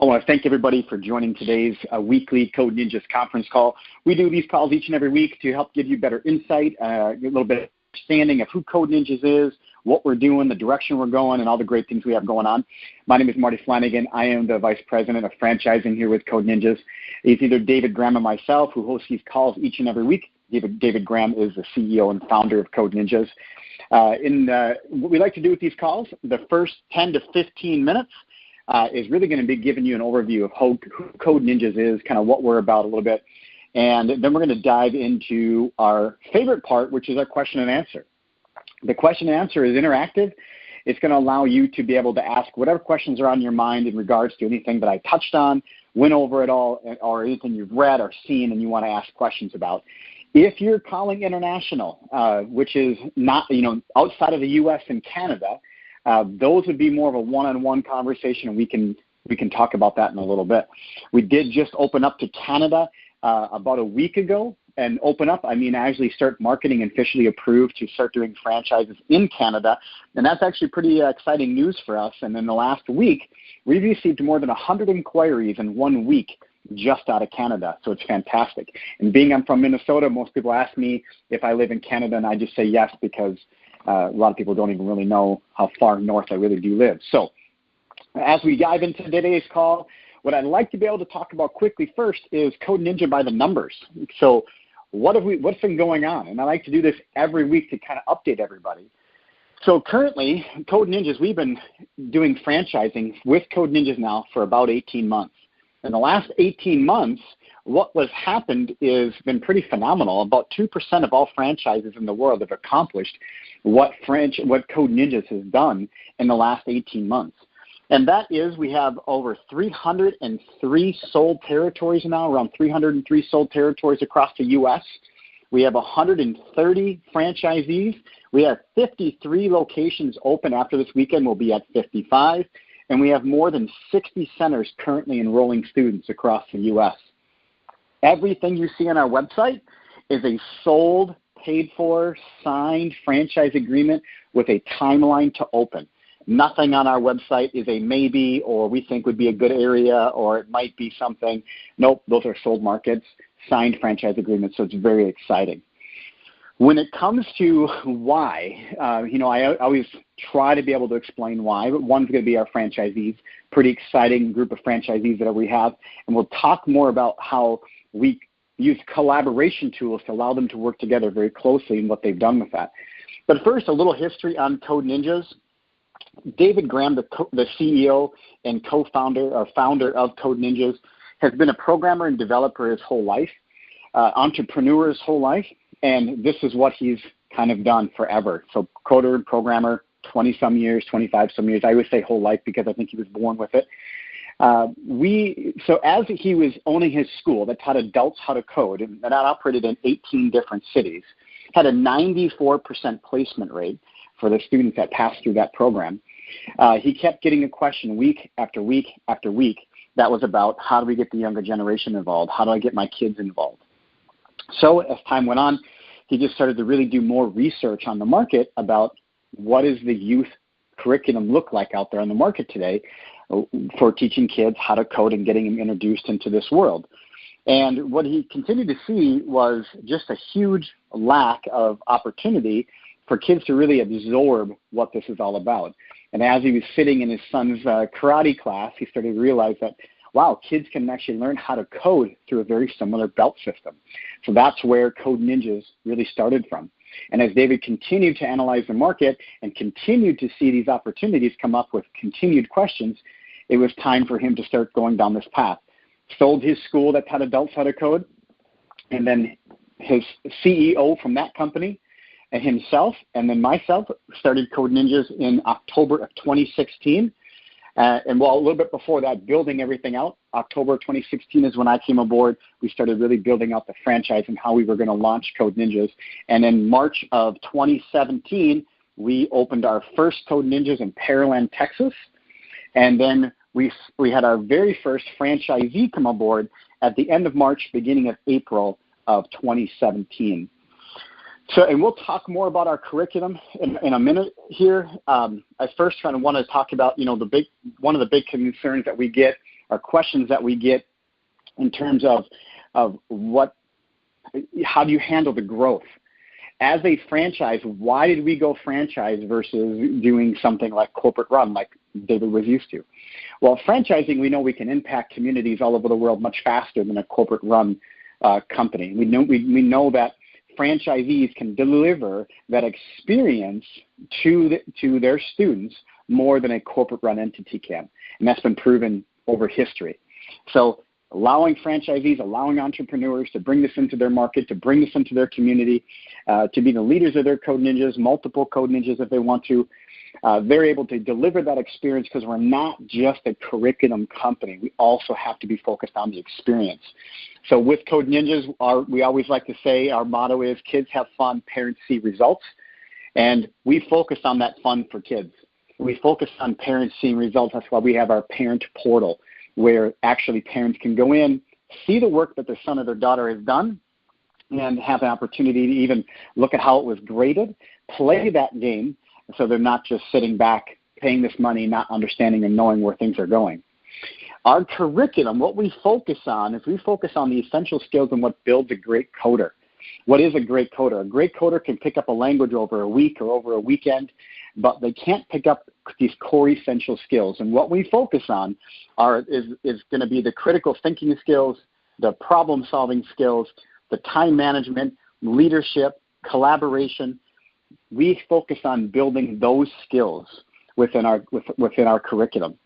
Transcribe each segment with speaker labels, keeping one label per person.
Speaker 1: I want to thank everybody for joining today's weekly Code Ninjas conference call. We do these calls each and every week to help give you better insight, a little bit of understanding of who Code Ninjas is, what we're doing, the direction we're going, and all the great things we have going on. My name is Marty Flanagan. I am the Vice President of Franchising here with Code Ninjas. It's either David Graham and myself who host these calls each and every week. David Graham is the CEO and founder of Code Ninjas. What we like to do with these calls, the first 10 to 15 minutes is really going to be giving you an overview of who Code Ninjas is, kind of what we're about a little bit. And then we're going to dive into our favorite part, which is our question and answer. The question and answer is interactive. It's going to allow you to be able to ask whatever questions are on your mind in regards to anything that I touched on, went over it all, or anything you've read or seen and you want to ask questions about. If you're calling international, which is not, outside of the U.S. and Canada, those would be more of a one-on-one conversation, and we can talk about that in a little bit. We did just open up to Canada about a week ago, and open up, I actually start marketing and officially approved to start doing franchises in Canada, and that's actually pretty exciting news for us. And in the last week, we've received more than 100 inquiries in 1 week just out of Canada, so it's fantastic. And being I'm from Minnesota, most people ask me if I live in Canada, and I just say yes because a lot of people don't even really know how far north I really do live. So as we dive into today's call, what I'd like to be able to talk about quickly first is Code Ninja by the numbers. So what's been going on? And I like to do this every week to kind of update everybody. So currently, Code Ninjas, we've been doing franchising with Code Ninjas now for about 18 months. In the last 18 months, what was happened is been pretty phenomenal. About 2% of all franchises in the world have accomplished what Code Ninjas has done in the last 18 months. And that is we have over 303 sold territories now, around 303 sold territories across the U.S. We have 130 franchisees. We have 53 locations open. After this weekend, we'll be at 55. And we have more than 60 centers currently enrolling students across the U.S. Everything you see on our website is a sold, paid for, signed franchise agreement with a timeline to open. Nothing on our website is a maybe or we think would be a good area or it might be something. Nope, those are sold markets, signed franchise agreements, so it's very exciting. When it comes to why, I always try to be able to explain why, but one's going to be our franchisees, pretty exciting group of franchisees that we have, and we'll talk more about how we use collaboration tools to allow them to work together very closely and what they've done with that. But first, a little history on Code Ninjas. David Graham, the CEO and co-founder or founder of Code Ninjas, has been a programmer and developer his whole life, entrepreneur his whole life, and this is what he's kind of done forever. So coder and programmer, 20-some years, 25-some years. I always say whole life because I think he was born with it. So as he was owning his school that taught adults how to code, and that operated in 18 different cities, had a 94% placement rate for the students that passed through that program. He kept getting a question week after week after week that was about how do we get the younger generation involved? How do I get my kids involved? So as time went on, he just started to really do more research on the market about what does the youth curriculum look like out there on the market today for teaching kids how to code and getting them introduced into this world. And what he continued to see was just a huge lack of opportunity for kids to really absorb what this is all about. And as he was sitting in his son's karate class, he started to realize that, wow, kids can actually learn how to code through a very similar belt system. So that's where Code Ninjas really started from. And as David continued to analyze the market and continued to see these opportunities come up with continued questions, it was time for him to start going down this path. Sold his school that taught adults how to code, and then his CEO from that company and himself, and then myself, started Code Ninjas in October of 2016. A little bit before that, building everything out. October 2016 is when I came aboard. We started really building out the franchise and how we were going to launch Code Ninjas. And in March of 2017, we opened our first Code Ninjas in Pearland, Texas. And then we had our very first franchisee come aboard at the end of March, beginning of April of 2017. So, and we'll talk more about our curriculum in a minute here. I first want to talk about, one of the big concerns that we get are questions that we get in terms of how do you handle the growth? As a franchise, why did we go franchise versus doing something like corporate run like David was used to? Well, franchising, we know we can impact communities all over the world much faster than a corporate run company. We know that franchisees can deliver that experience to their students more than a corporate run entity can. And that's been proven over history. So allowing franchisees, allowing entrepreneurs to bring this into their market, to bring this into their community, to be the leaders of their Code Ninjas, multiple Code Ninjas if they want to. They're able to deliver that experience because we're not just a curriculum company. We also have to be focused on the experience. So with Code Ninjas, we always like to say our motto is kids have fun, parents see results. And we focus on that fun for kids. We focus on parents seeing results. That's why we have our parent portal, where actually parents can go in, see the work that their son or their daughter has done, and have an opportunity to even look at how it was graded, play that game, so they're not just sitting back paying this money, not understanding and knowing where things are going. Our curriculum, what we focus on is we focus on the essential skills and what builds a great coder. What is a great coder? A great coder can pick up a language over a week or over a weekend, but they can't pick up these core essential skills. And what we focus on is going to be the critical thinking skills, the problem-solving skills, the time management, leadership, collaboration. We focus on building those skills within our curriculum.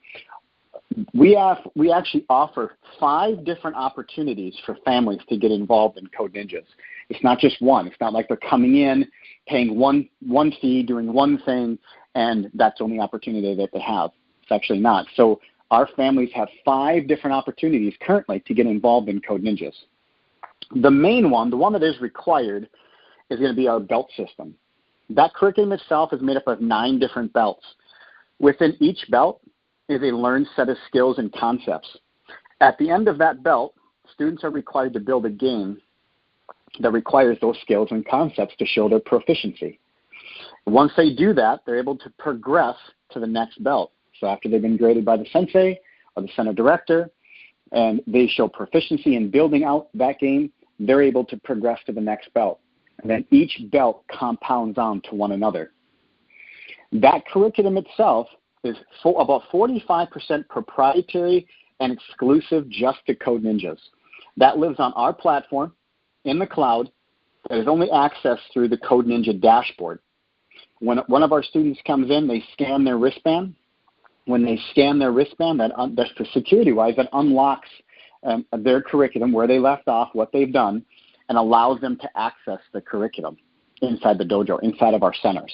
Speaker 1: We actually offer 5 different opportunities for families to get involved in Code Ninjas. It's not just one. It's not like they're coming in, paying one fee, doing one thing, and that's the only opportunity that they have. It's actually not. So our families have 5 different opportunities currently to get involved in Code Ninjas. The main one, the one that is required, is going to be our belt system. That curriculum itself is made up of 9 different belts. Within each belt is a learned set of skills and concepts. At the end of that belt, students are required to build a game that requires those skills and concepts to show their proficiency. Once they do that, they're able to progress to the next belt. So after they've been graded by the sensei or the center director, and they show proficiency in building out that game, they're able to progress to the next belt. And then each belt compounds on to one another. That curriculum itself is about 45% proprietary and exclusive just to Code Ninjas. That lives on our platform in the cloud that is only accessed through the Code Ninja dashboard. When one of our students comes in, they scan their wristband. When they scan their wristband, that's for security-wise, that unlocks their curriculum, where they left off, what they've done, and allows them to access the curriculum inside the dojo, inside of our centers.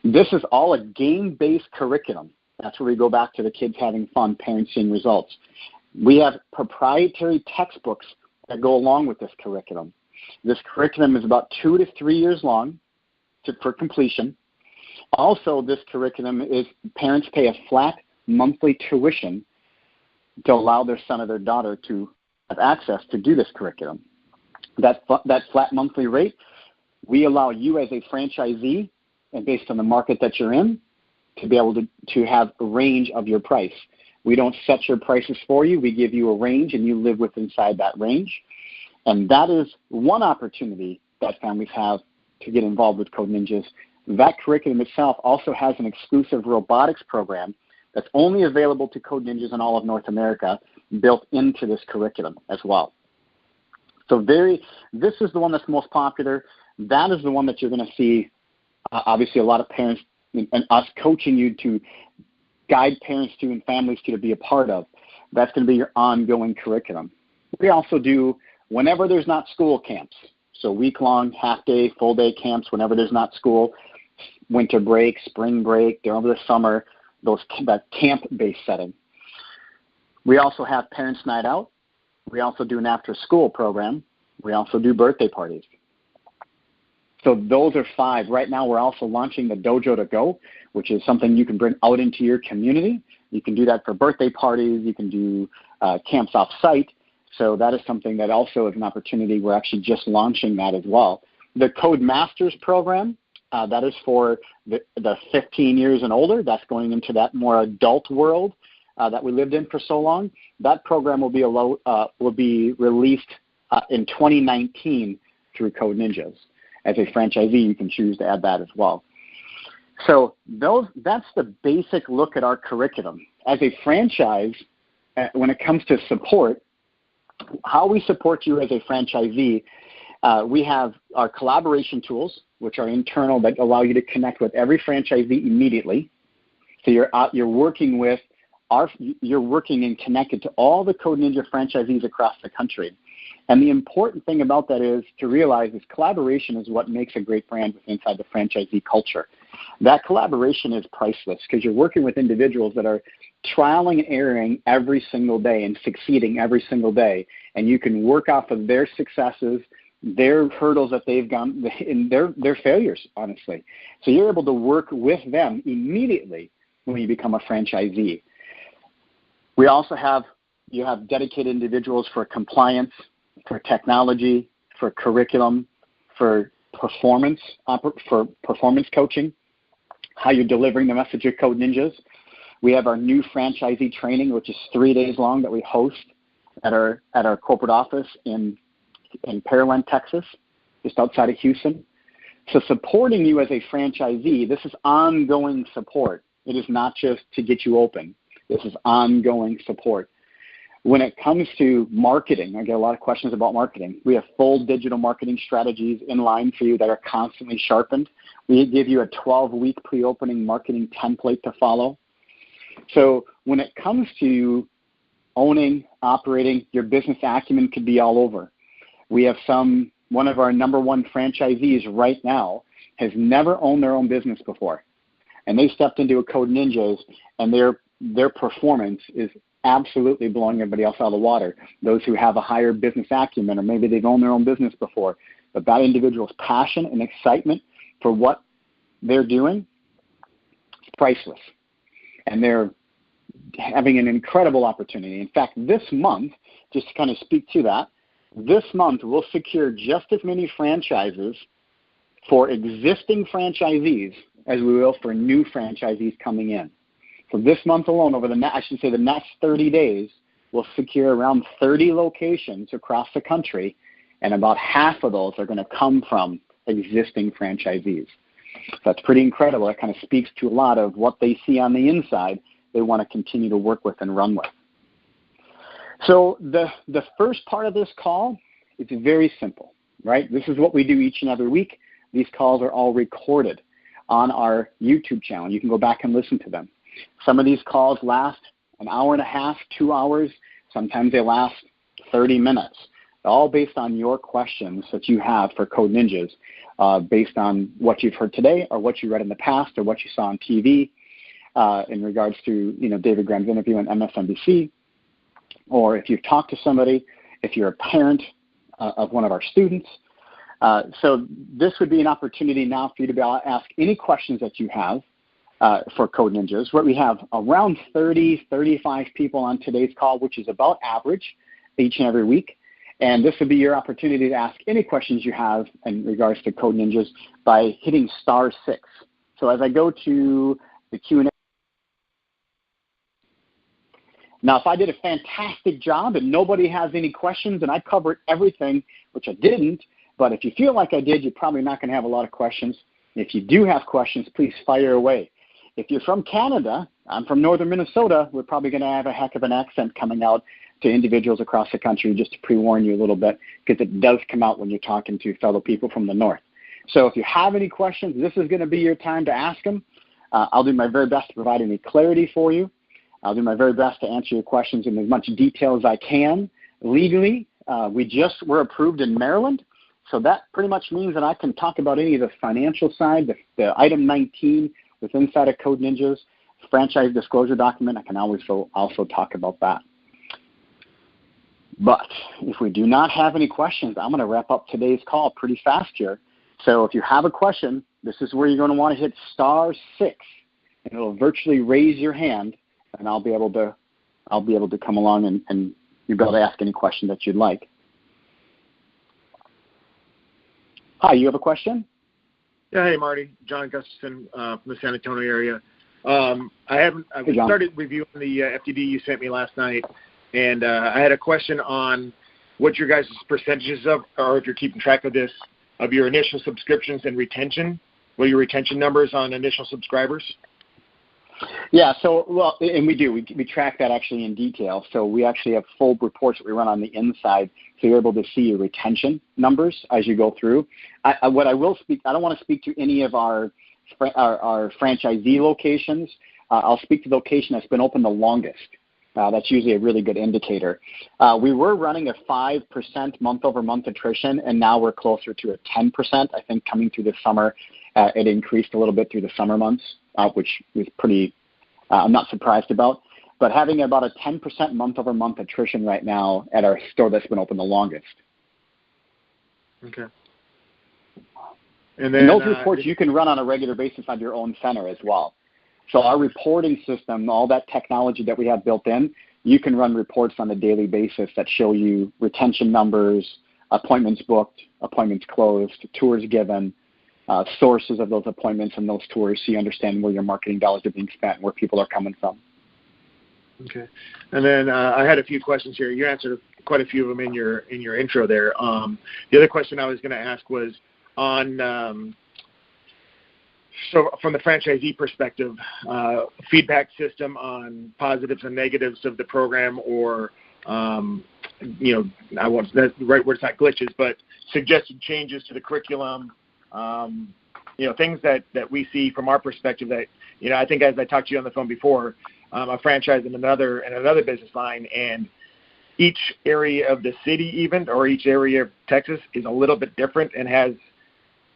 Speaker 1: This is all a game-based curriculum. That's where we go back to the kids having fun, parents seeing results. We have proprietary textbooks that go along with this curriculum. This curriculum is about 2 to 3 years long for completion. Also, this curriculum is parents pay a flat monthly tuition to allow their son or their daughter to have access to do this curriculum. That flat monthly rate, we allow you as a franchisee, and based on the market that you're in, to be able to have a range of your price. We don't set your prices for you. We give you a range, and you live inside that range. And that is one opportunity that families have to get involved with Code Ninjas. That curriculum itself also has an exclusive robotics program that's only available to Code Ninjas in all of North America, built into this curriculum as well. So this is the one that's most popular. That is the one that you're going to see, obviously, a lot of parents and us coaching you to guide parents to and families to be a part of. That's going to be your ongoing curriculum. We also do, whenever there's not school, camps. So week-long, half-day, full-day camps whenever there's not school, winter break, spring break, during the summer, that camp-based setting. We also have Parents' Night Out. We also do an after-school program. We also do birthday parties. So those are 5. Right now we're also launching the Dojo to Go, which is something you can bring out into your community. You can do that for birthday parties. You can do camps off-site. So that is something that also is an opportunity. We're actually just launching that as well. The Code Masters program, that is for the 15 years and older. That's going into that more adult world that we lived in for so long, that program will be released in 2019 through Code Ninjas. As a franchisee, you can choose to add that as well. So that's the basic look at our curriculum. As a franchise, when it comes to support, how we support you as a franchisee, we have our collaboration tools, which are internal, that allow you to connect with every franchisee immediately. So you're working and connected to all the Code Ninja franchisees across the country. And the important thing about that is to realize is collaboration is what makes a great brand inside the franchisee culture. That collaboration is priceless because you're working with individuals that are trialing and erroring every single day and succeeding every single day. And you can work off of their successes, their hurdles that they've gone, and their failures, honestly. So you're able to work with them immediately when you become a franchisee. We also have dedicated individuals for compliance, for technology, for curriculum, for performance coaching, how you're delivering the message of Code Ninjas. We have our new franchisee training, which is 3 days long, that we host at our corporate office in Pearland, Texas, just outside of Houston. So supporting you as a franchisee, this is ongoing support. It is not just to get you open. This is ongoing support. When it comes to marketing, I get a lot of questions about marketing. We have full digital marketing strategies in line for you that are constantly sharpened. We give you a 12-week pre-opening marketing template to follow. So when it comes to owning, operating, your business acumen could be all over. We have one of our number one franchisees right now has never owned their own business before. And they stepped into a Code Ninjas, and their performance is absolutely blowing everybody else out of the water. Those who have a higher business acumen, or maybe they've owned their own business before, but that individual's passion and excitement for what they're doing is priceless. And they're having an incredible opportunity. In fact, this month, just to kind of speak to that, this month we'll secure just as many franchises for existing franchisees as we will for new franchisees coming in. So this month alone, over the next 30 days, we'll secure around 30 locations across the country, and about half of those are going to come from existing franchisees. So that's pretty incredible. That kind of speaks to a lot of what they see on the inside they want to continue to work with and run with. So the first part of this call is very simple, right? This is what we do each and every week. These calls are all recorded on our YouTube channel. You can go back and listen to them. Some of these calls last an hour and a half, 2 hours. Sometimes they last 30 minutes, all based on your questions that you have for Code Ninjas, based on what you've heard today or what you read in the past or what you saw on TV in regards to David Graham's interview on MSNBC, or if you've talked to somebody, if you're a parent of one of our students. So this would be an opportunity now for you to be able to ask any questions that you have for Code Ninjas. Where we have around 30, 35 people on today's call, which is about average each and every week. And this would be your opportunity to ask any questions you have in regards to Code Ninjas by hitting *6. So as I go to the Q&A. Now, if I did a fantastic job and nobody has any questions and I covered everything, which I didn't, but if you feel like I did, you're probably not going to have a lot of questions. If you do have questions, please fire away. If you're from Canada, I'm from northern Minnesota, we're probably going to have a heck of an accent coming out to individuals across the country, just to pre-warn you a little bit, because it does come out when you're talking to fellow people from the north. So if you have any questions, this is going to be your time to ask them. I'll do my very best to provide any clarity for you. I'll do my very best to answer your questions in as much detail as I can. Legally, we're approved in Maryland, so that pretty much means that I can talk about any of the financial side, the item 19 with inside of Code Ninjas, franchise disclosure document. I can also talk about that. But if we do not have any questions, I'm going to wrap up today's call pretty fast here. So if you have a question, this is where you're going to want to hit *6, and it'll virtually raise your hand, and I'll be able to come along and you'll be able to ask any question that you'd like. Hi, you have a question?
Speaker 2: Yeah, hey, Marty. John Gustafson from the San Antonio area. I've started reviewing the FTD you sent me last night, and I had a question on what your guys' percentages of, or if you're keeping track of this, of your initial subscriptions and retention. What are your retention numbers on initial subscribers?
Speaker 1: Yeah, so, well, and we do. We track that actually in detail. So we actually have full reports that we run on the inside, so you're able to see your retention numbers as you go through. What I will speak, I don't want to speak to any of our franchisee locations. I'll speak to the location that's been open the longest. That's usually a really good indicator. We were running a 5% month-over-month attrition, and now we're closer to a 10%. I think coming through the summer, it increased a little bit through the summer months, which was pretty, I'm not surprised about. But having about a 10% month-over-month attrition right now at our store that's been open the longest.
Speaker 2: Okay.
Speaker 1: And those reports you can run on a regular basis on your own center as well. So our reporting system, all that technology that we have built in, you can run reports on a daily basis that show you retention numbers, appointments booked, appointments closed, tours given, sources of those appointments and those tours, so you understand where your marketing dollars are being spent and where people are coming from.
Speaker 2: Okay. And then I had a few questions here. You answered quite a few of them in your intro there. The other question I was going to ask was on so from the franchisee perspective, feedback system on positives and negatives of the program, or I won't, that's the right word, it's not glitches, but suggested changes to the curriculum, things that we see from our perspective that, I think as I talked to you on the phone before, a franchise in another business line, and each area of the city even, or each area of Texas is a little bit different and has,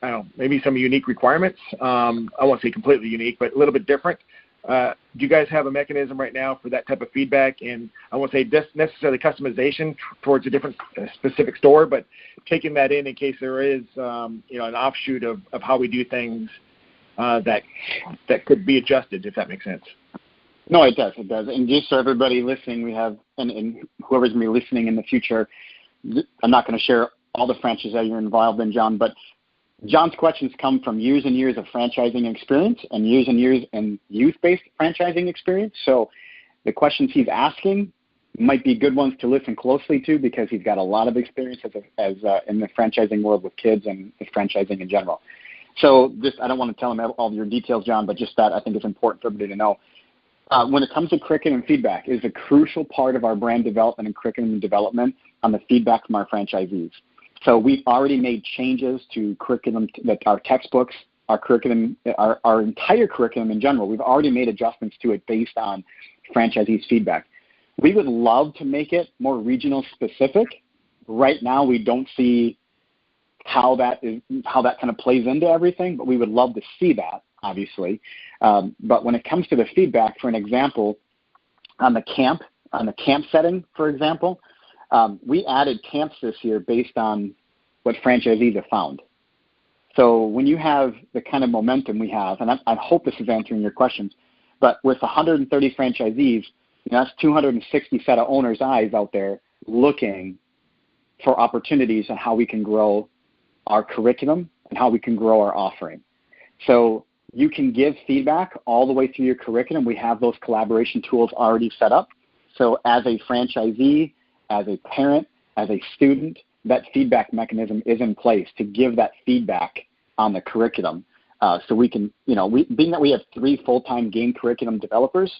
Speaker 2: I don't know, maybe some unique requirements. I won't say completely unique, but a little bit different. Do you guys have a mechanism right now for that type of feedback? And I won't say necessarily customization towards a different specific store, but taking that in case there is, an offshoot of how we do things that could be adjusted, if that makes sense.
Speaker 1: No, it does. It does. And just so everybody listening, we have, and whoever's going to be listening in the future, I'm not going to share all the franchises that you're involved in, John, but John's questions come from years and years of franchising experience and years in youth-based franchising experience. So the questions he's asking might be good ones to listen closely to, because he's got a lot of experience as in the franchising world with kids and franchising in general. So I don't want to tell him all of your details, John, but just that I think it's important for everybody to know. When it comes to curriculum feedback, it is a crucial part of our brand development and curriculum development on the feedback from our franchisees. So we've already made changes to curriculum, that our textbooks, our curriculum, our entire curriculum in general. We've already made adjustments to it based on franchisees' feedback. We would love to make it more regional specific. Right now, we don't see how that kind of plays into everything, but we would love to see that, obviously. But when it comes to the feedback, for an example, on the camp setting, for example, we added camps this year based on what franchisees have found. So when you have the kind of momentum we have, and I hope this is answering your questions, but with 130 franchisees, that's 260 set of owners' eyes out there looking for opportunities on how we can grow our curriculum and how we can grow our offering. So you can give feedback all the way through your curriculum. We have those collaboration tools already set up. So as a franchisee, as a parent, as a student, that feedback mechanism is in place to give that feedback on the curriculum. So we can, being that we have 3 full-time game curriculum developers,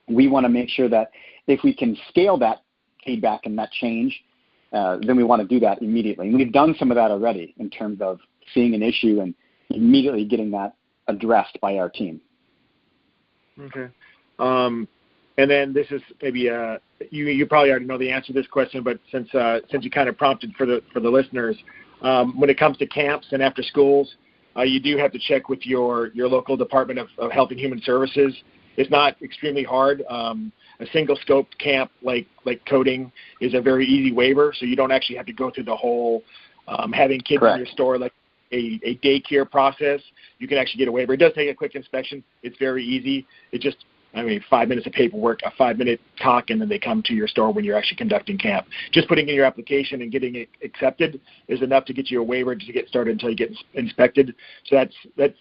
Speaker 1: we want to make sure that if we can scale that feedback and that change, then we want to do that immediately. And we've done some of that already in terms of seeing an issue and immediately getting that addressed by our team.
Speaker 2: Okay. And then this is maybe you probably already know the answer to this question, but since you kind of prompted for the listeners, when it comes to camps and after schools, you do have to check with your local Department of Health and Human Services. It's not extremely hard. A single scoped camp like coding is a very easy waiver, so you don't actually have to go through the whole having kids
Speaker 1: Correct.
Speaker 2: in your store like a daycare process. You can actually get a waiver. It does take a quick inspection. It's very easy. It just 5 minutes of paperwork, a 5-minute talk, and then they come to your store when you're actually conducting camp. Just putting in your application and getting it accepted is enough to get you a waiver to get started until you get inspected. So that's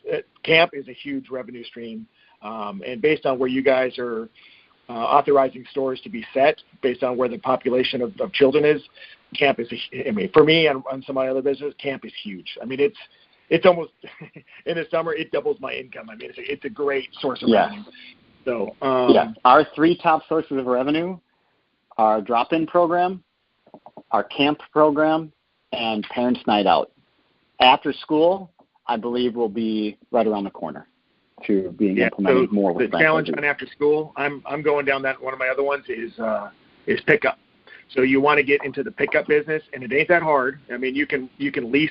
Speaker 2: camp is a huge revenue stream And based on where you guys are authorizing stores to be set, based on where the population of children is, camp is, for me and some of my other business, camp is huge. I mean, it's almost, in the summer, it doubles my income. I mean, it's a great source of revenue. So,
Speaker 1: our 3 top sources of revenue are our drop-in program, our camp program, and Parents' Night Out. After school, I believe, will be right around the corner to being implemented more with
Speaker 2: the challenge on after school, I'm going down that. One of my other ones is pickup. So you want to get into the pickup business, and it ain't that hard. I mean, you can lease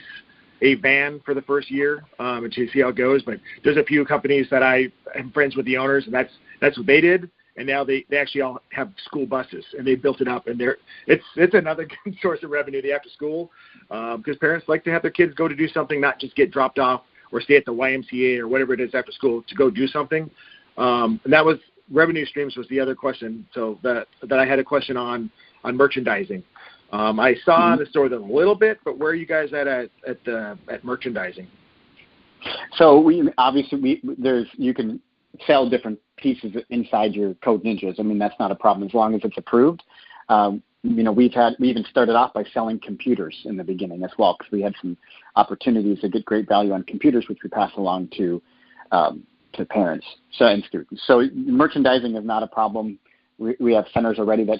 Speaker 2: a van for the first year and to see how it goes. But there's a few companies that I am friends with the owners, and that's what they did. And now they actually all have school buses, and they built it up. And it's another good source of revenue, the after school, because parents like to have their kids go to do something, not just get dropped off or stay at the YMCA or whatever it is after school to go do something. And that was revenue streams was the other question. So that I had a question on merchandising. I saw in the store that a little bit, but where are you guys at merchandising?
Speaker 1: So we obviously you can sell different pieces inside your Code Ninjas. I mean, that's not a problem as long as it's approved. We even started off by selling computers in the beginning as well, because we had some opportunities to get great value on computers, which we pass along to parents and students. So merchandising is not a problem. We have centers already that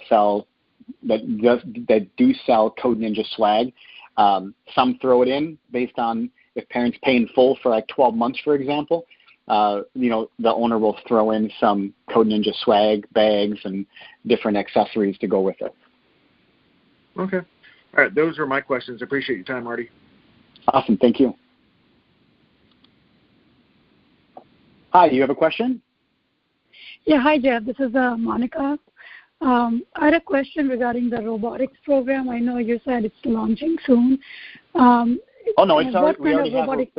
Speaker 1: do sell Code Ninja swag. Some throw it in based on if parents pay in full for like 12 months, for example. The owner will throw in some Code Ninja swag, bags, and different accessories to go with it.
Speaker 2: Okay. All right. Those are my questions. I appreciate your time, Marty.
Speaker 1: Awesome. Thank you. Hi, you have a question?
Speaker 3: Yeah. Hi, Jeff. This is Monica. I had a question regarding the robotics program. I know you said it's launching soon.
Speaker 1: It's already.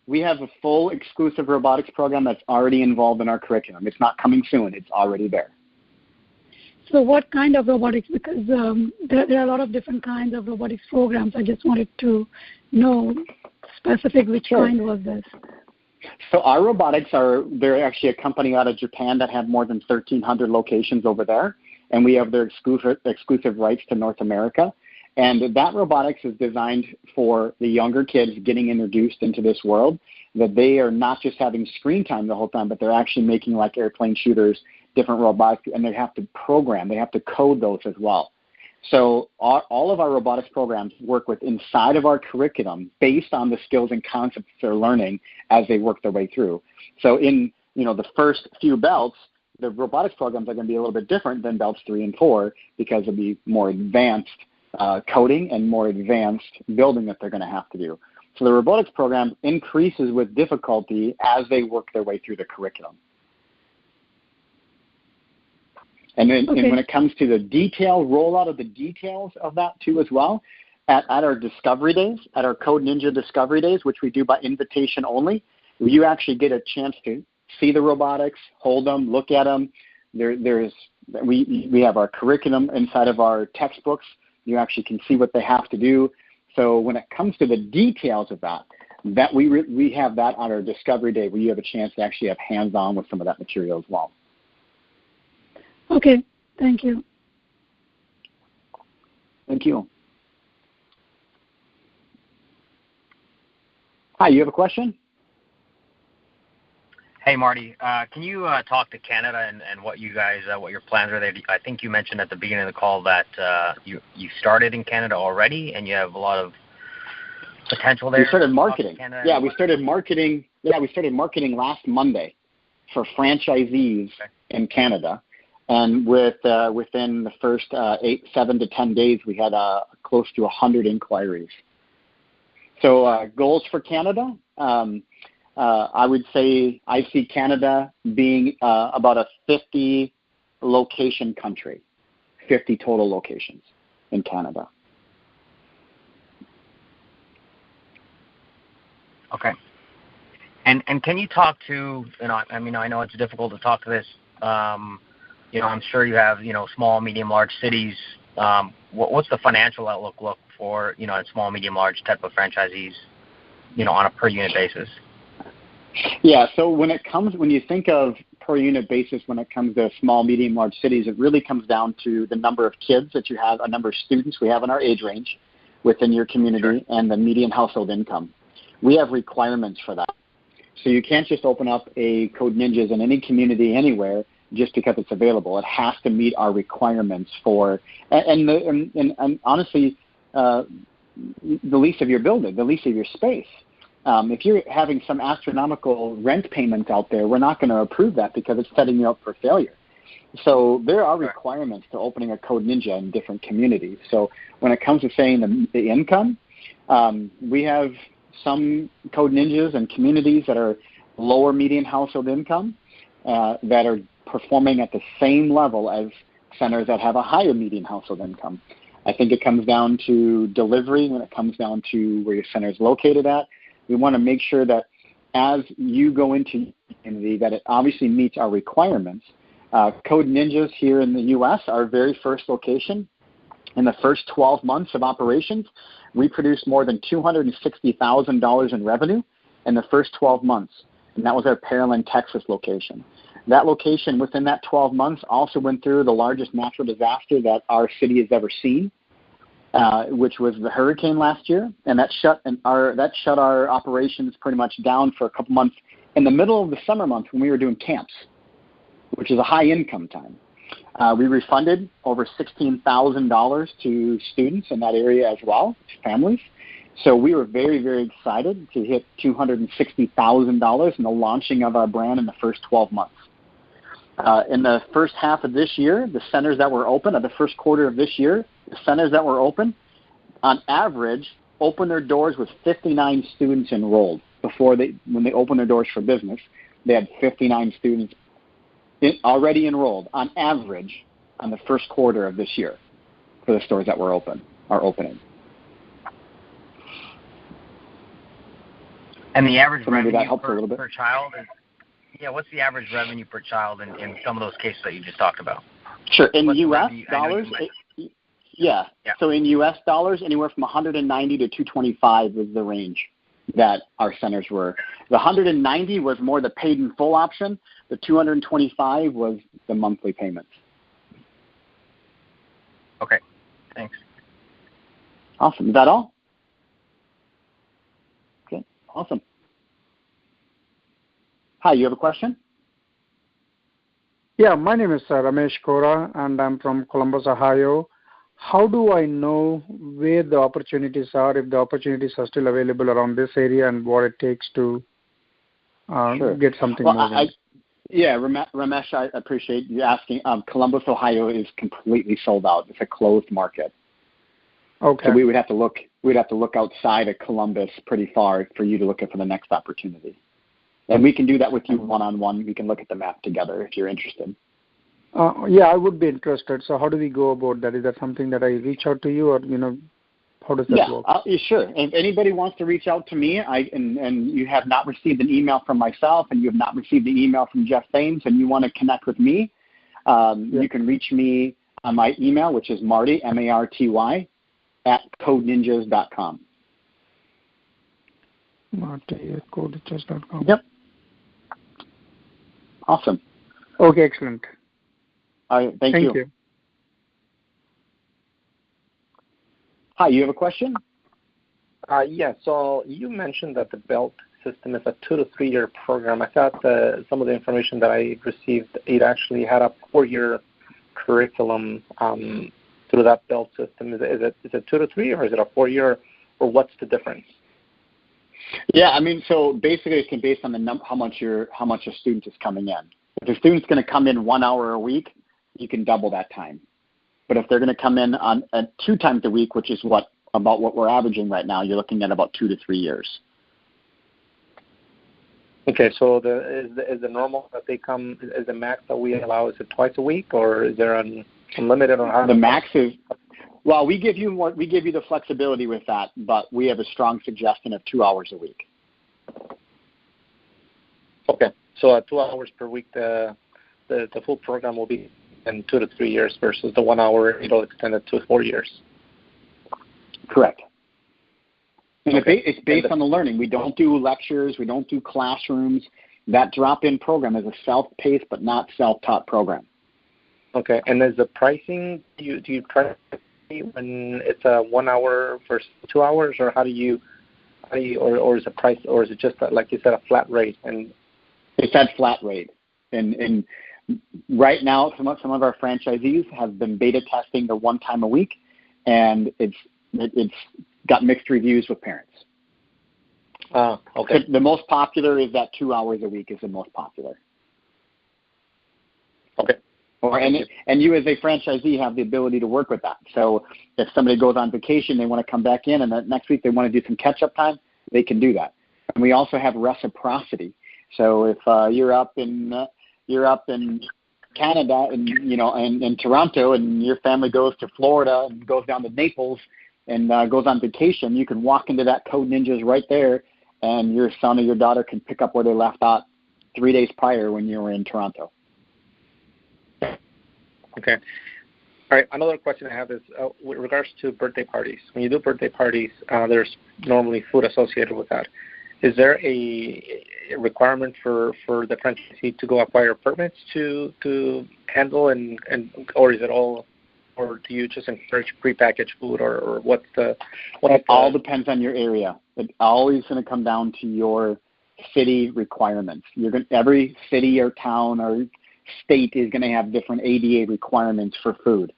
Speaker 1: We have a full exclusive robotics program that's already involved in our curriculum. It's not coming soon. It's already there.
Speaker 3: So what kind of robotics? Because there are a lot of different kinds of robotics programs. I just wanted to know specific which kind was this.
Speaker 1: So our robotics they're actually a company out of Japan that have more than 1,300 locations over there, and we have their exclusive rights to North America. And that robotics is designed for the younger kids getting introduced into this world, that they are not just having screen time the whole time, but they're actually making like airplane shooters, different robotics, and they have to program, they have to code those as well. So all of our robotics programs work with inside of our curriculum based on the skills and concepts they're learning as they work their way through. So in the first few belts, the robotics programs are going to be a little bit different than belts 3 and 4 because it'll be more advanced coding and more advanced building that they're going to have to do. So the robotics program increases with difficulty as they work their way through the curriculum. And then and when it comes to the rollout of the details of that too as well, at our Discovery Days, at our Code Ninja Discovery Days, which we do by invitation only, you actually get a chance to see the robotics, hold them, look at them. We have our curriculum inside of our textbooks. You actually can see what they have to do. So when it comes to the details of that we have that on our Discovery Day where you have a chance to actually have hands-on with some of that material as well.
Speaker 3: Okay. Thank you.
Speaker 1: Thank you. Hi, you have a question?
Speaker 4: Hey, Marty. Can you talk to Canada and what you guys, what your plans are there? I think you mentioned at the beginning of the call that you started in Canada already and you have a lot of potential there.
Speaker 1: We started marketing. We started marketing. Yeah, we started marketing last Monday for franchisees in Canada. And within the first 7 to 10 days, we had close to 100 inquiries. So goals for Canada, I would say I see Canada being about a 50 location country, 50 total locations in Canada.
Speaker 4: Okay. And can you talk to, I know it's difficult to talk to this. I'm sure you have, small, medium, large cities. What's the financial outlook look for, small, medium, large type of franchisees, on a per unit basis?
Speaker 1: Yeah, so when you think of per unit basis, when it comes to small, medium, large cities, it really comes down to the number of kids that you have, a number of students we have in our age range within your community, and the median household income. We have requirements for that. So you can't just open up a Code Ninjas in any community anywhere just because it's available. It has to meet our requirements for, and honestly, the lease of your building, the lease of your space. If you're having some astronomical rent payments out there, we're not going to approve that because it's setting you up for failure. So there are requirements to opening a Code Ninja in different communities. So when it comes to saying the income, we have some Code Ninjas and communities that are lower median household income that are performing at the same level as centers that have a higher median household income. I think it comes down to delivery when it comes down to where your center is located at. We want to make sure that as you go into your community that it obviously meets our requirements. Code Ninjas here in the U.S., our very first location, in the first 12 months of operations, we produced more than $260,000 in revenue in the first 12 months, and that was our Pearland, Texas location. That location within that 12 months also went through the largest natural disaster that our city has ever seen, which was the hurricane last year, and that shut our operations pretty much down for a couple months in the middle of the summer months when we were doing camps, which is a high income time. We refunded over $16,000 to students in that area as well, families. So we were very, very excited to hit $260,000 in the launching of our brand in the first 12 months. In the first half of this year, the centers that were open, the first quarter of this year, the centers that were open, on average, opened their doors with 59 students enrolled. When they opened their doors for business, they had 59 students already enrolled on average on the first quarter of this year for the stores that were opening.
Speaker 4: And the average revenue
Speaker 1: per
Speaker 4: child is, what's the average revenue per child in some of those cases that you just talked about?
Speaker 1: Sure. In U.S. dollars, So in U.S. dollars, anywhere from 190 to 225 was the range that our centers were. The 190 was more the paid in full option. The 225 was the monthly payments.
Speaker 4: Okay, thanks.
Speaker 1: Awesome. Is that all? Okay, awesome. Hi, you have a question?
Speaker 5: Yeah, my name is Ramesh Kora, and I'm from Columbus, Ohio. How do I know where the opportunities are, if the opportunities are still available around this area, and what it takes to get something moving?
Speaker 1: Ramesh, I appreciate you asking. Columbus, Ohio is completely sold out. It's a closed market.
Speaker 5: Okay.
Speaker 1: So we would have to look. We'd have to look outside of Columbus pretty far for you to look for the next opportunity. And we can do that with you one-on-one. We can look at the map together if you're interested.
Speaker 5: I would be interested. So how do we go about that? Is that something that I reach out to you, or how does that work?
Speaker 1: Sure. If anybody wants to reach out to me, and you have not received an email from myself, and you have not received an email from Jeff Thames, and you want to connect with me, you can reach me on my email, which is Marty, MARTY, @codeninjas.com.
Speaker 5: Marty at codeninjas.com.
Speaker 1: Yep. Awesome.
Speaker 5: Okay, excellent.
Speaker 1: All right, thank you. Hi, you have a question?
Speaker 6: So you mentioned that the BELT system is a 2 to 3 year program. I thought some of the information that I received, it actually had a 4-year curriculum through that BELT system. Is it 2 to 3, or is it a 4-year, or what's the difference?
Speaker 1: Yeah, I mean, so basically it's based on the how much a student is coming in. If a student's going to come in 1 hour a week, you can double that time. But if they're going to come in on 2 times a week, which is about what we're averaging right now, you're looking at about 2 to 3 years.
Speaker 6: Okay, so is the normal that they come, is the max that we allow, is it twice a week, or is there unlimited on how
Speaker 1: the max is? Well, we give you the flexibility with that, but we have a strong suggestion of 2 hours a week.
Speaker 6: Okay, so 2 hours per week, the full program will be in 2 to 3 years versus the 1 hour, it'll extend it to 4 years.
Speaker 1: Correct. And it's based on the learning. We don't do lectures. We don't do classrooms. That drop-in program is a self-paced but not self-taught program.
Speaker 6: Okay. And is the pricing, do you try when it's a 1 hour versus 2 hours, or or is the price, or is it just like you said, a flat rate? And
Speaker 1: it's that flat rate. And right now, some of our franchisees have been beta testing the 1 time a week, and it's got mixed reviews with parents.
Speaker 6: Okay.
Speaker 1: The most popular is that 2 hours a week is the most popular.
Speaker 6: Okay.
Speaker 1: And you as a franchisee have the ability to work with that. So if somebody goes on vacation, they want to come back in, and the next week they want to do some catch-up time, they can do that. And we also have reciprocity. So if you're up in Canada and in Toronto, and your family goes to Florida and goes down to Naples and goes on vacation, you can walk into that Code Ninjas right there, and your son or your daughter can pick up where they left off 3 days prior when you were in Toronto.
Speaker 6: Okay. All right. Another question I have is with regards to birthday parties. When you do birthday parties, there's normally food associated with that. Is there a requirement for the franchisee to go acquire permits to handle and or is it all, or do you just encourage prepackaged food, or what's the?
Speaker 1: It all depends on your area. It's always going to come down to your city requirements. Every city or town or state is going to have different ADA requirements for food.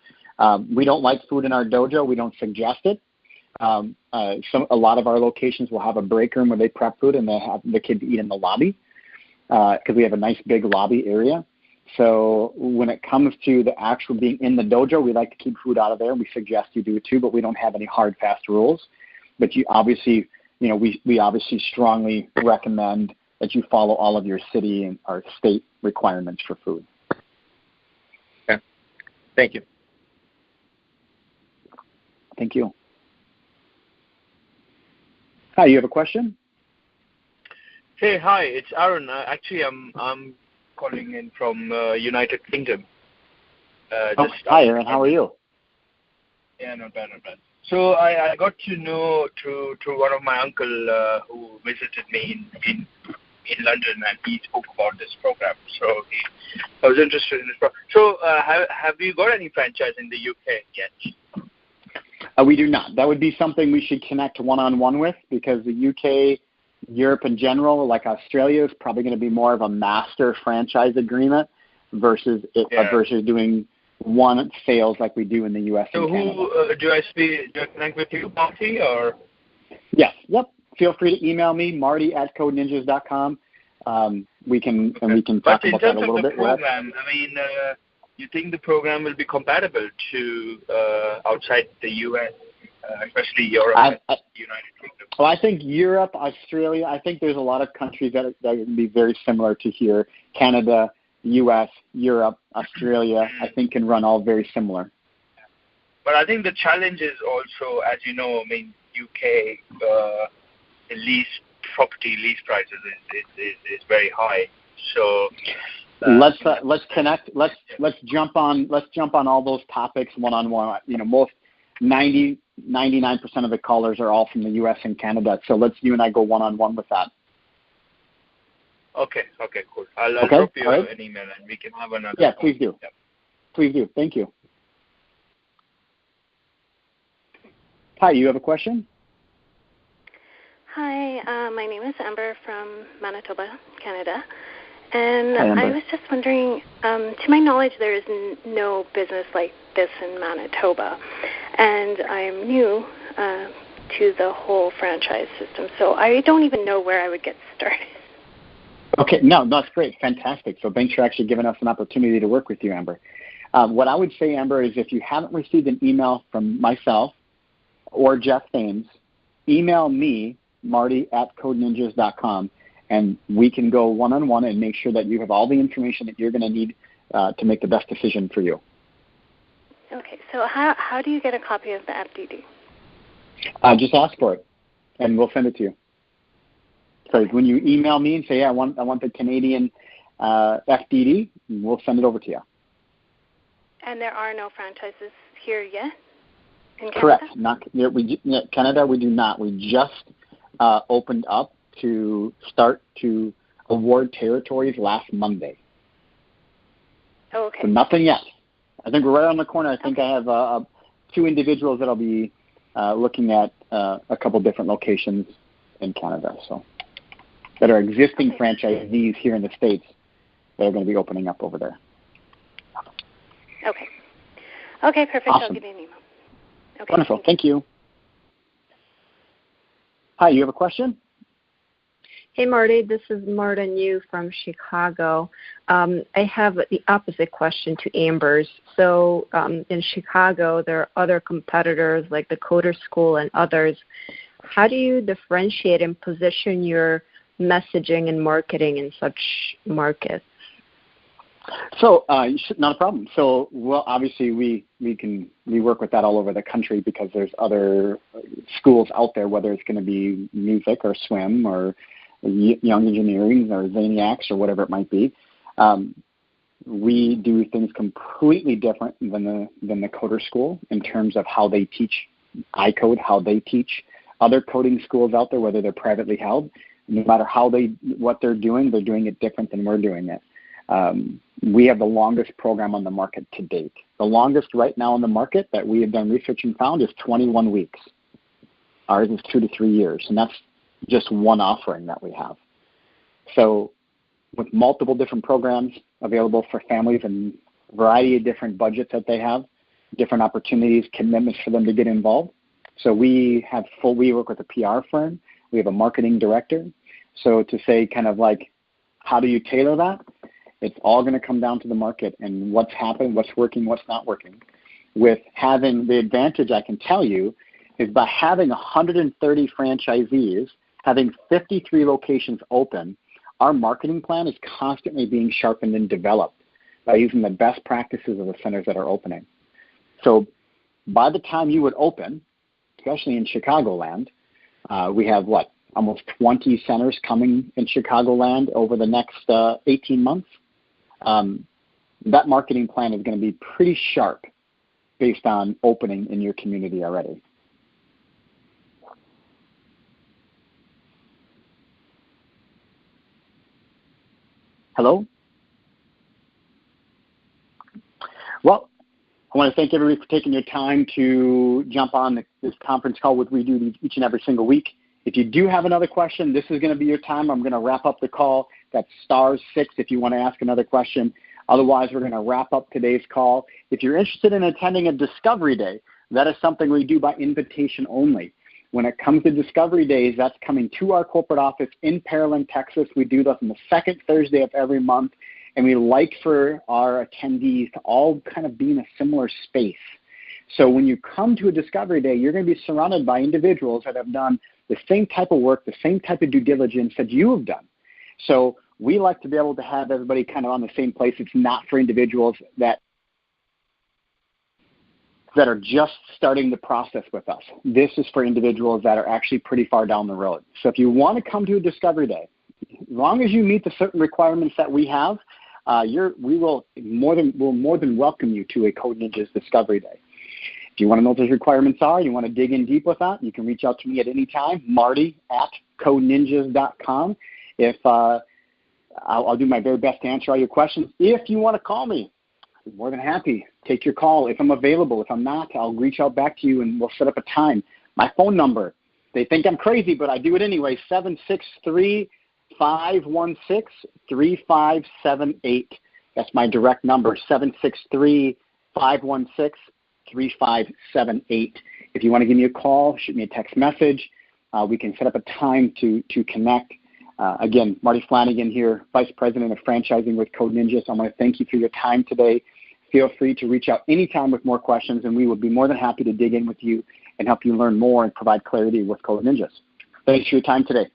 Speaker 1: We don't like food in our dojo. We don't suggest it. A lot of our locations will have a break room where they prep food and they have the kids eat in the lobby because we have a nice big lobby area. So when it comes to the actual being in the dojo, we like to keep food out of there. We suggest you do it too, but we don't have any hard, fast rules. But you obviously, we obviously strongly recommend that you follow all of your city and or state requirements for food.
Speaker 6: Okay. Thank you.
Speaker 1: Thank you. Hi, you have a question?
Speaker 7: Hey, hi, it's Aaron. Actually, I'm calling in from United Kingdom.
Speaker 1: Hi, Aaron. How are you?
Speaker 7: Yeah, not bad. So I got to know through one of my uncle who visited me in London, and he spoke about this program. So I was interested in this program. So have you got any franchise in the UK yet?
Speaker 1: We do not. That would be something we should connect one-on-one with, because the UK, Europe in general, like Australia, is probably going to be more of a master franchise agreement versus doing one sales like we do in the US and Canada.
Speaker 7: So do I connect with you, Marty, or?
Speaker 1: Yes. Yep. Feel free to email me, marty@codeninjas.com. We can talk about that a little bit.
Speaker 7: But in terms of the program, I mean, you think the program will be compatible to outside the US, especially Europe and United Kingdom?
Speaker 1: Well, I think Europe, Australia, I think there's a lot of countries that are going to be very similar to here. Canada, US, Europe, Australia, I think can run all very similar.
Speaker 7: But I think the challenge is also, as you know, I mean, UK, the property lease prices is very high. So
Speaker 1: let's connect. Let's jump on all those topics one-on-one. Most 99% of the callers are all from the U.S. and Canada. So you and I go one-on-one with that.
Speaker 7: Okay, cool. I'll drop you an email and we can have another.
Speaker 1: Yeah, please do.
Speaker 7: Yep.
Speaker 1: Please do. Thank you. Hi, you have a question?
Speaker 8: Hi, my name is Amber from Manitoba, Canada. And
Speaker 1: Hi,
Speaker 8: I was just wondering, to my knowledge, there is no business like this in Manitoba. And I'm new to the whole franchise system, so I don't even know where I would get started.
Speaker 1: Okay, no, that's great. Fantastic. So thanks for actually giving us an opportunity to work with you, Amber. What I would say, Amber, is if you haven't received an email from myself or Jeff Thames, email me, marty@codeninjas.com, and we can go one-on-one and make sure that you have all the information that you're going to need to make the best decision for you.
Speaker 8: Okay, so how do you get a copy of the FDD?
Speaker 1: Just ask for it, and we'll send it to you. So when you email me and say, I want the Canadian FDD, we'll send it over to you.
Speaker 8: And there are no franchises here yet in Canada?
Speaker 1: Correct. Canada, we do not. We just opened up to start to award territories last Monday.
Speaker 8: Oh, okay.
Speaker 1: So nothing yet. I think we're right on the corner. I think I have 2 individuals that I'll be looking at a couple different locations in Canada. So that are existing franchisees here in the States that are going to be opening up over there.
Speaker 8: Okay. Okay, perfect.
Speaker 1: Awesome.
Speaker 8: I'll give you an email. Okay.
Speaker 1: Wonderful. Thank you. Hi, you have a question?
Speaker 9: Hey, Marty. This is Marta New from Chicago. I have the opposite question to Amber's. So in Chicago, there are other competitors like the Coder School and others. How do you differentiate and position your messaging and marketing in such markets?
Speaker 1: So not a problem. So, well, obviously we work with that all over the country because there's other schools out there, whether it's going to be music or swim or young engineering or Zaniacs or whatever it might be. We do things completely different than the Coder School in terms of how they teach iCode, how they teach other coding schools out there, whether they're privately held. No matter what they're doing it different than we're doing it. We have the longest program on the market to date. The longest right now on the market that we have done research and found is 21 weeks. Ours is 2 to 3 years, and that's just one offering that we have. So with multiple different programs available for families and a variety of different budgets that they have, different opportunities, commitments for them to get involved. So we work with a PR firm. We have a marketing director. So to say kind of like, how do you tailor that? It's all going to come down to the market and what's happening, what's working, what's not working. With having the advantage, I can tell you, is by having 130 franchisees, having 53 locations open, our marketing plan is constantly being sharpened and developed by using the best practices of the centers that are opening. So by the time you would open, especially in Chicagoland, we have almost 20 centers coming in Chicagoland over the next 18 months. That marketing plan is going to be pretty sharp based on opening in your community already. Hello? Well, I want to thank everybody for taking your time to jump on this conference call with we do each and every single week. If you do have another question, this is going to be your time. I'm going to wrap up the call. That's *6 if you want to ask another question. Otherwise, we're going to wrap up today's call. If you're interested in attending a Discovery Day, that is something we do by invitation only. When it comes to Discovery Days, that's coming to our corporate office in Pearland, Texas. We do that on the second Thursday of every month, and we like for our attendees to all kind of be in a similar space. So when you come to a Discovery Day, you're going to be surrounded by individuals that have done the same type of work, the same type of due diligence that you have done. So we like to be able to have everybody kind of on the same place. It's not for individuals that are just starting the process with us. This is for individuals that are actually pretty far down the road. So if you want to come to a Discovery Day, as long as you meet the certain requirements that we have, we'll more than welcome you to a Code Ninjas Discovery Day. If you want to know what those requirements are, you want to dig in deep with that, you can reach out to me at any time, marty@codeninjas.com. If I'll do my very best to answer all your questions. If you want to call me, I'm more than happy. Take your call. If I'm available, if I'm not, I'll reach out back to you and we'll set up a time. My phone number, they think I'm crazy, but I do it anyway, 763-516-3578. That's my direct number, 763-516-3578. If you want to give me a call, shoot me a text message. We can set up a time to connect. Again, Marty Flanagan here, Vice President of Franchising with Code Ninjas. I want to thank you for your time today. Feel free to reach out anytime with more questions, and we would be more than happy to dig in with you and help you learn more and provide clarity with Code Ninjas. Thanks for your time today.